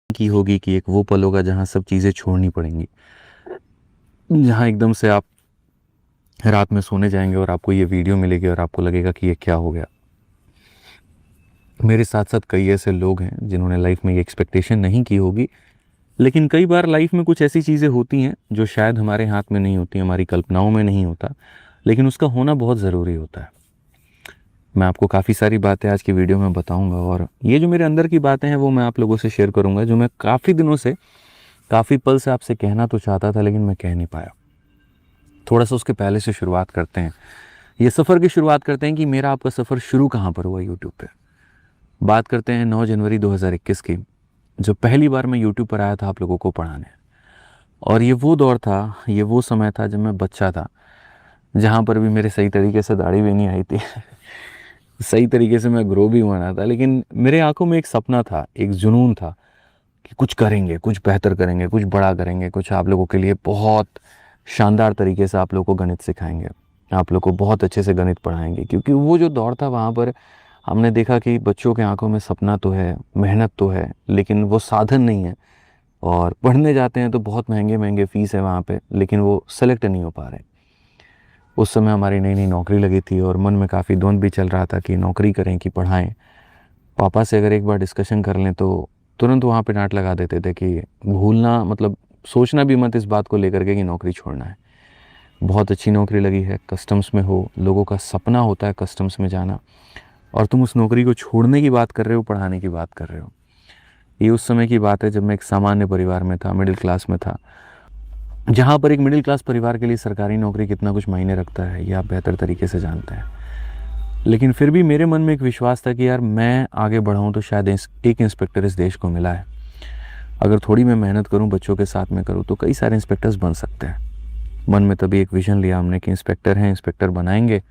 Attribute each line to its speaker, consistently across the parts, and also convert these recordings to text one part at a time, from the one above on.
Speaker 1: की होगी कि एक वो पल होगा जहाँ सब चीज़ें छोड़नी पड़ेंगी, जहाँ एकदम से आप रात में सोने जाएंगे और आपको ये वीडियो मिलेगी और आपको लगेगा कि ये क्या हो गया। मेरे साथ साथ कई ऐसे लोग हैं जिन्होंने लाइफ में ये एक्सपेक्टेशन नहीं की होगी, लेकिन कई बार लाइफ में कुछ ऐसी चीज़ें होती हैं जो शायद हमारे हाथ में नहीं होती, हमारी कल्पनाओं में नहीं होता, लेकिन उसका होना बहुत ज़रूरी होता है। मैं आपको काफ़ी सारी बातें आज की वीडियो में बताऊंगा और ये जो मेरे अंदर की बातें हैं वो मैं आप लोगों से शेयर करूंगा, जो मैं काफ़ी दिनों से, काफ़ी पल से आपसे कहना तो चाहता था लेकिन मैं कह नहीं पाया। थोड़ा सा उसके पहले से शुरुआत करते हैं, ये सफ़र की शुरुआत करते हैं कि मेरा आपका सफ़र शुरू कहाँ पर हुआ यूट्यूब पे। बात करते हैं 9 जनवरी 2021 की, जो पहली बार मैं यूट्यूब पर आया था आप लोगों को पढ़ाने। और ये वो दौर था, ये वो समय था जब मैं बच्चा था, जहाँ पर भी मेरे सही तरीके से दाढ़ी भी नहीं आई थी सही तरीके से मैं ग्रो भी हुआ ना था, लेकिन मेरे आंखों में एक सपना था, एक जुनून था कि कुछ करेंगे, कुछ बेहतर करेंगे, कुछ बड़ा करेंगे, कुछ आप लोगों के लिए बहुत शानदार तरीके से आप लोगों को गणित सिखाएंगे, आप लोग को बहुत अच्छे से गणित पढ़ाएंगे। क्योंकि वो जो दौर था वहाँ पर हमने देखा कि बच्चों के आंखों में सपना तो है, मेहनत तो है, लेकिन वो साधन नहीं है। और पढ़ने जाते हैं तो बहुत महंगे महंगे फ़ीस है वहाँ पे, लेकिन वो सेलेक्ट नहीं हो पा रहे। उस समय हमारी नई नई नौकरी लगी थी और मन में काफ़ी द्वंद्व भी चल रहा था कि नौकरी करें कि पढ़ाएं। पापा से अगर एक बार डिस्कशन कर लें तो तुरंत वहाँ पे डांट लगा देते थे कि भूलना, मतलब सोचना भी मत इस बात को लेकर के कि नौकरी छोड़ना है। बहुत अच्छी नौकरी लगी है, कस्टम्स में हो, लोगों का सपना होता है कस्टम्स में जाना, और तुम उस नौकरी को छोड़ने की बात कर रहे हो, पढ़ाने की बात कर रहे हो। ये उस समय की बात है जब मैं एक सामान्य परिवार में था, मिडिल क्लास में था, जहाँ पर एक मिडिल क्लास परिवार के लिए सरकारी नौकरी कितना कुछ मायने रखता है ये आप बेहतर तरीके से जानते हैं। लेकिन फिर भी मेरे मन में एक विश्वास था कि यार मैं आगे बढ़ाऊँ तो शायद एक इंस्पेक्टर इस देश को मिला है, अगर थोड़ी मैं मेहनत करूँ, बच्चों के साथ में करूँ, तो कई सारे इंस्पेक्टर्स बन सकते हैं। मन में तभी एक विज़न लिया हमने कि इंस्पेक्टर हैं, इंस्पेक्टर बनाएंगे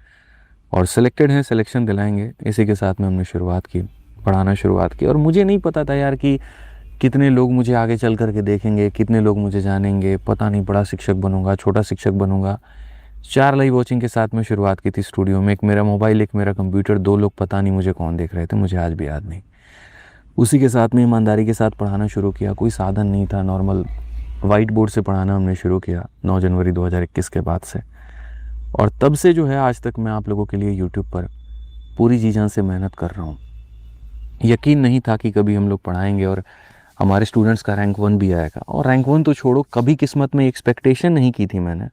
Speaker 1: और सिलेक्टेड हैं, सिलेक्शन दिलाएंगे। इसी के साथ में हमने शुरुआत की, पढ़ाना शुरुआत की। और मुझे नहीं पता था यार कि कितने लोग मुझे आगे चल करके देखेंगे, कितने लोग मुझे जानेंगे, पता नहीं, बड़ा शिक्षक बनूंगा, छोटा शिक्षक बनूंगा। 4 लाइव वॉचिंग के साथ में शुरुआत की थी स्टूडियो में, एक मेरा मोबाइल, एक मेरा कंप्यूटर, 2 लोग, पता नहीं मुझे कौन देख रहे थे, मुझे आज भी याद नहीं। उसी के साथ में ईमानदारी के साथ पढ़ाना शुरू किया, कोई साधन नहीं था, नॉर्मल वाइट बोर्ड से पढ़ाना हमने शुरू किया 9 जनवरी 2021 के बाद से। और तब से जो है आज तक मैं आप लोगों के लिए यूट्यूब पर पूरी जी जान से मेहनत कर रहा हूँ। यकीन नहीं था कि कभी हम लोग पढ़ाएंगे और हमारे स्टूडेंट्स का रैंक 1 भी आएगा। और रैंक 1 तो छोड़ो, कभी किस्मत में एक्सपेक्टेशन नहीं की थी मैंने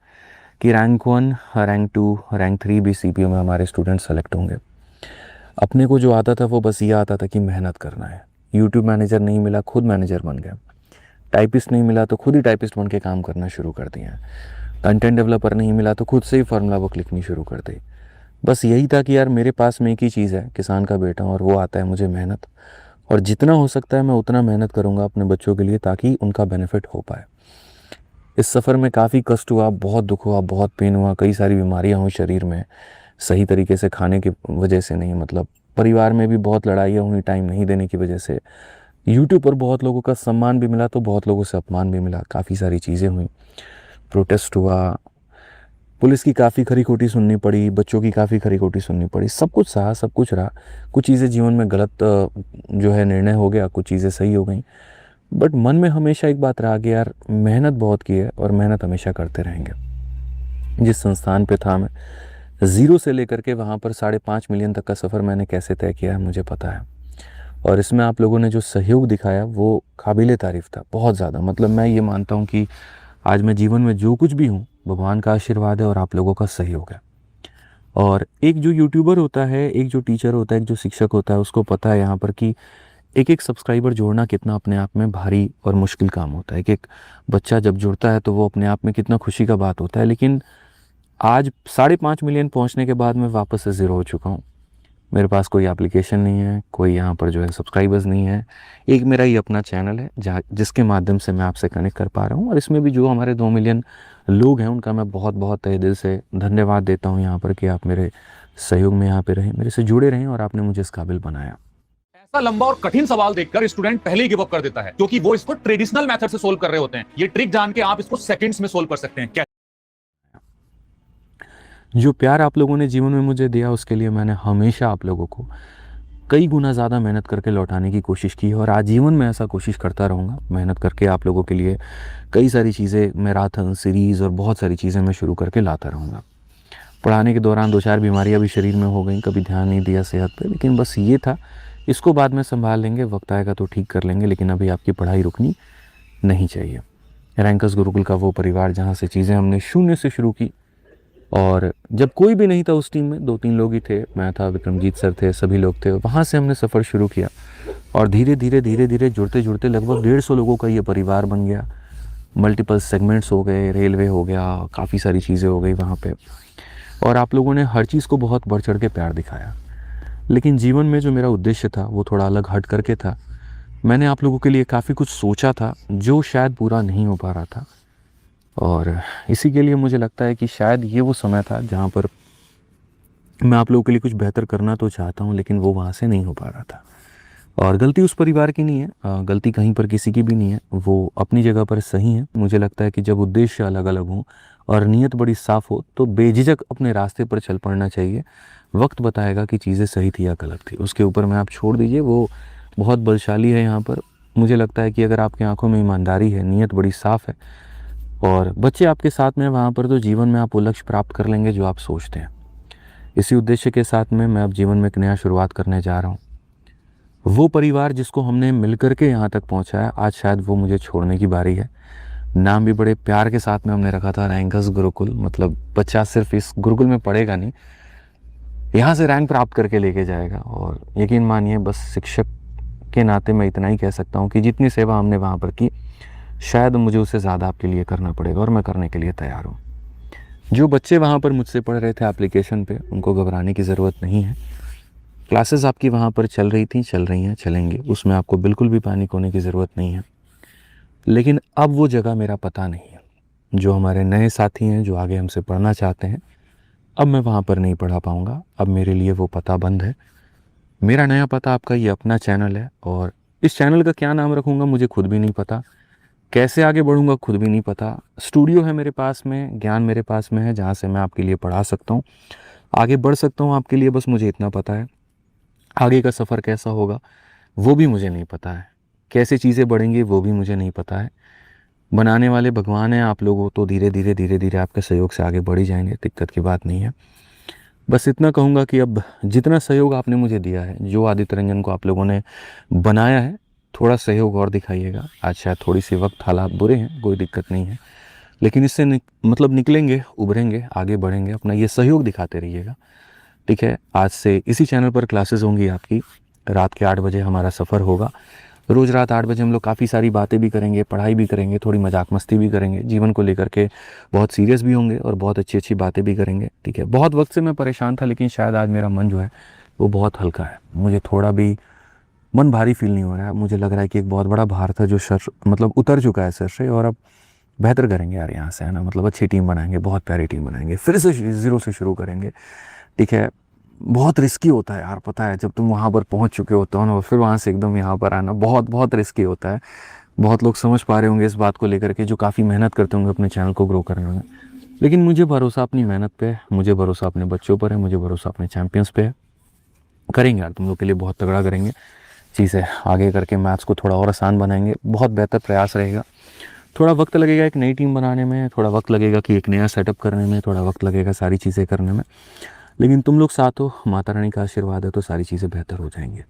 Speaker 1: कि रैंक 1, रैंक 2, रैंक 3 भी सीपीयू में हमारे स्टूडेंट सेलेक्ट होंगे। अपने को जो आता था वो बस ये आता था कि मेहनत करना है। यूट्यूब मैनेजर नहीं मिला, खुद मैनेजर बन गया। टाइपिस्ट नहीं मिला तो खुद ही टाइपिस्ट बन के काम करना शुरू कर दिया। कंटेंट डेवलपर नहीं मिला तो खुद से ही फार्मूला बुक लिखनी शुरू कर दी। बस यही था कि यार मेरे पास में एक ही चीज़ है, किसान का बेटा, और वो आता है मुझे मेहनत। और जितना हो सकता है मैं उतना मेहनत करूँगा अपने बच्चों के लिए, ताकि उनका बेनिफिट हो पाए। इस सफ़र में काफ़ी कष्ट हुआ, बहुत दुख हुआ, बहुत पेन हुआ, कई सारी बीमारियाँ हुई शरीर में, सही तरीके से खाने की वजह से नहीं, मतलब परिवार में भी बहुत लड़ाइयाँ हुई टाइम नहीं देने की वजह से। यूट्यूब पर बहुत लोगों का सम्मान भी मिला तो बहुत लोगों से अपमान भी मिला, काफ़ी सारी चीज़ें हुई, प्रोटेस्ट हुआ, पुलिस की काफ़ी खरी खोटी सुननी पड़ी, बच्चों की काफ़ी खरी खोटी सुननी पड़ी, सब कुछ सहा, सब कुछ रहा। कुछ चीज़ें जीवन में गलत जो है निर्णय हो गया, कुछ चीज़ें सही हो गई। बट मन में हमेशा एक बात रहा कि यार मेहनत बहुत की है और मेहनत हमेशा करते रहेंगे। जिस संस्थान पे था मैं, ज़ीरो से लेकर के वहाँ पर 5.5 मिलियन तक का सफ़र मैंने कैसे तय किया है मुझे पता है। और इसमें आप लोगों ने जो सहयोग दिखाया वो काबिले तारीफ़ था, बहुत ज़्यादा। मतलब मैं ये मानता हूँ कि आज मैं जीवन में जो कुछ भी हूँ, भगवान का आशीर्वाद है और आप लोगों का सहयोग है। और एक जो यूट्यूबर होता है, एक जो टीचर होता है, एक जो शिक्षक होता है, उसको पता है यहाँ पर कि एक एक सब्सक्राइबर जोड़ना कितना अपने आप में भारी और मुश्किल काम होता है। एक एक बच्चा जब जुड़ता है तो वो अपने आप में कितना खुशी का बात होता है। लेकिन आज 5.5 मिलियन पहुँचने के बाद मैं वापस से ज़ीरो हो चुका हूँ। मेरे पास कोई एप्लीकेशन नहीं है, कोई यहाँ पर जो है सब्सक्राइबर्स नहीं है। एक मेरा ही अपना चैनल है जहाँ, जिसके माध्यम से मैं आपसे कनेक्ट कर पा रहा हूँ। और इसमें भी जो हमारे 2 मिलियन लोग हैं उनका मैं बहुत बहुत तहे दिल से धन्यवाद देता हूँ यहाँ पर कि आप मेरे सहयोग में यहाँ पे रहें, मेरे से जुड़े रहें और आपने मुझे इस काबिल बनाया।
Speaker 2: ऐसा लंबा और कठिन सवाल देखकर स्टूडेंट पहले ही गिव अप कर देता है, क्योंकि वो इसको ट्रेडिशनल मेथड से सोल्व कर रहे होते हैं। ये ट्रिक जान के आप इसको सेकंड्स में सोल्व कर सकते हैं।
Speaker 1: जो प्यार आप लोगों ने जीवन में मुझे दिया उसके लिए मैंने हमेशा आप लोगों को कई गुना ज़्यादा मेहनत करके लौटाने की कोशिश की है और आजीवन में ऐसा कोशिश करता रहूँगा। मेहनत करके आप लोगों के लिए कई सारी चीज़ें, मैराथन, सीरीज़ और बहुत सारी चीज़ें मैं शुरू करके लाता रहूँगा। पढ़ाने के दौरान 2-4 बीमारियाँ भी शरीर में हो गई, कभी ध्यान नहीं दिया सेहत पे, लेकिन बस ये था, इसको बाद में संभाल लेंगे, वक्त आएगा तो ठीक कर लेंगे, लेकिन अभी आपकी पढ़ाई रुकनी नहीं चाहिए। रैंकर्स गुरुकुल का वो परिवार जहाँ से चीज़ें हमने शून्य से शुरू की, और जब कोई भी नहीं था उस टीम में, 2-3 लोग ही थे, मैं था, विक्रमजीत सर थे, सभी लोग थे, वहाँ से हमने सफ़र शुरू किया और धीरे धीरे जुड़ते जुड़ते लगभग 150 लोगों का ये परिवार बन गया। मल्टीपल सेगमेंट्स हो गए, रेलवे हो गया, काफ़ी सारी चीज़ें हो गई वहाँ पे, और आप लोगों ने हर चीज़ को बहुत बढ़ चढ़ के प्यार दिखाया। लेकिन जीवन में जो मेरा उद्देश्य था वो थोड़ा अलग हट करके था। मैंने आप लोगों के लिए काफ़ी कुछ सोचा था जो शायद पूरा नहीं हो पा रहा था, और इसी के लिए मुझे लगता है कि शायद ये वो समय था जहाँ पर मैं आप लोगों के लिए कुछ बेहतर करना तो चाहता हूँ, लेकिन वो वहाँ से नहीं हो पा रहा था। और गलती उस परिवार की नहीं है, गलती कहीं पर किसी की भी नहीं है, वो अपनी जगह पर सही है। मुझे लगता है कि जब उद्देश्य अलग अलग हों और नीयत बड़ी साफ़ हो तो बेझिझक अपने रास्ते पर चल पड़ना चाहिए। वक्त बताएगा कि चीज़ें सही थी या गलत थी, उसके ऊपर में आप छोड़ दीजिए, वो बहुत बलशाली है यहाँ पर। मुझे लगता है कि अगर आपकी आंखों में ईमानदारी है, नीयत बड़ी साफ़ है और बच्चे आपके साथ में वहाँ पर, तो जीवन में आप वो लक्ष्य प्राप्त कर लेंगे जो आप सोचते हैं। इसी उद्देश्य के साथ में मैं अब जीवन में एक नया शुरुआत करने जा रहा हूँ। वो परिवार जिसको हमने मिलकर के यहाँ तक पहुँचाया, आज शायद वो मुझे छोड़ने की बारी है। नाम भी बड़े प्यार के साथ में हमने रखा था, रैंकर्स गुरुकुल। मतलब बच्चा सिर्फ इस गुरुकुल में पढ़ेगा नहीं, यहाँ से रैंक प्राप्त करके लेके जाएगा। और यकीन मानिए, बस शिक्षक के नाते मैं इतना ही कह सकता हूँ कि जितनी सेवा हमने वहाँ पर की, शायद मुझे उससे ज़्यादा आपके लिए करना पड़ेगा, और मैं करने के लिए तैयार हूँ। जो बच्चे वहाँ पर मुझसे पढ़ रहे थे एप्लीकेशन पे, उनको घबराने की ज़रूरत नहीं है। क्लासेस आपकी वहाँ पर चल रही थी, चल रही हैं, चलेंगे, उसमें आपको बिल्कुल भी पैनिक होने की ज़रूरत नहीं है। लेकिन अब वो जगह मेरा पता नहीं है। जो हमारे नए साथी हैं, जो आगे हमसे पढ़ना चाहते हैं, अब मैं वहाँ पर नहीं पढ़ा पाऊँगा। अब मेरे लिए वो पता बंद है। मेरा नया पता आपका ये अपना चैनल है, और इस चैनल का क्या नाम रखूँगा मुझे खुद भी नहीं पता। कैसे आगे बढ़ूँगा खुद भी नहीं पता। स्टूडियो है मेरे पास में, ज्ञान मेरे पास में है, जहाँ से मैं आपके लिए पढ़ा सकता हूँ, आगे बढ़ सकता हूँ आपके लिए, बस मुझे इतना पता है। आगे का सफ़र कैसा होगा वो भी मुझे नहीं पता है, कैसे चीज़ें बढ़ेंगी वो भी मुझे नहीं पता है। बनाने वाले भगवान हैं, आप लोगों तो धीरे धीरे आपके सहयोग से आगे बढ़ ही जाएंगे, दिक्कत की बात नहीं है। बस इतना कहूँगा कि अब जितना सहयोग आपने मुझे दिया है, जो आदित्य रंजन को आप लोगों ने बनाया है, थोड़ा सहयोग और दिखाइएगा। आज शायद थोड़ी सी वक्त हालात बुरे हैं, कोई दिक्कत नहीं है, लेकिन इससे मतलब निकलेंगे, उभरेंगे, आगे बढ़ेंगे। अपना ये सहयोग दिखाते रहिएगा, ठीक है। आज से इसी चैनल पर क्लासेस होंगी आपकी, रात के 8 बजे हमारा सफ़र होगा। रोज़ रात 8 बजे हम लोग काफ़ी सारी बातें भी करेंगे, पढ़ाई भी करेंगे, थोड़ी मजाक मस्ती भी करेंगे, जीवन को लेकर के बहुत सीरियस भी होंगे और बहुत अच्छी अच्छी बातें भी करेंगे, ठीक है। बहुत वक्त से मैं परेशान था, लेकिन शायद आज मेरा मन जो है वो बहुत हल्का है। मुझे थोड़ा भी मन भारी फील नहीं हो रहा है। मुझे लग रहा है कि एक बहुत बड़ा भार था जो सर मतलब उतर चुका है सर से, और अब बेहतर करेंगे यार यहाँ से, है ना। मतलब अच्छी टीम बनाएंगे, बहुत प्यारी टीम बनाएंगे, फिर से ज़ीरो से शुरू करेंगे, ठीक है। बहुत रिस्की होता है यार, पता है, जब तुम वहाँ पर पहुँच चुके होते हो ना, फिर वहाँ से एकदम यहाँ पर आना बहुत बहुत रिस्की होता है। बहुत लोग समझ पा रहे होंगे इस बात को लेकर के, जो काफ़ी मेहनत करते होंगे अपने चैनल को ग्रो करने में। लेकिन मुझे भरोसा अपनी मेहनत पे है, मुझे भरोसा अपने बच्चों पर है, मुझे भरोसा अपने चैम्पियंस पे है। करेंगे यार, तुम लोग के लिए बहुत तगड़ा करेंगे चीज़ें, आगे करके मैथ्स को थोड़ा और आसान बनाएंगे, बहुत बेहतर प्रयास रहेगा। थोड़ा वक्त लगेगा एक नई टीम बनाने में, थोड़ा वक्त लगेगा कि एक नया सेटअप करने में, थोड़ा वक्त लगेगा सारी चीज़ें करने में, लेकिन तुम लोग साथ हो, माता रानी का आशीर्वाद है, तो सारी चीज़ें बेहतर हो जाएंगी।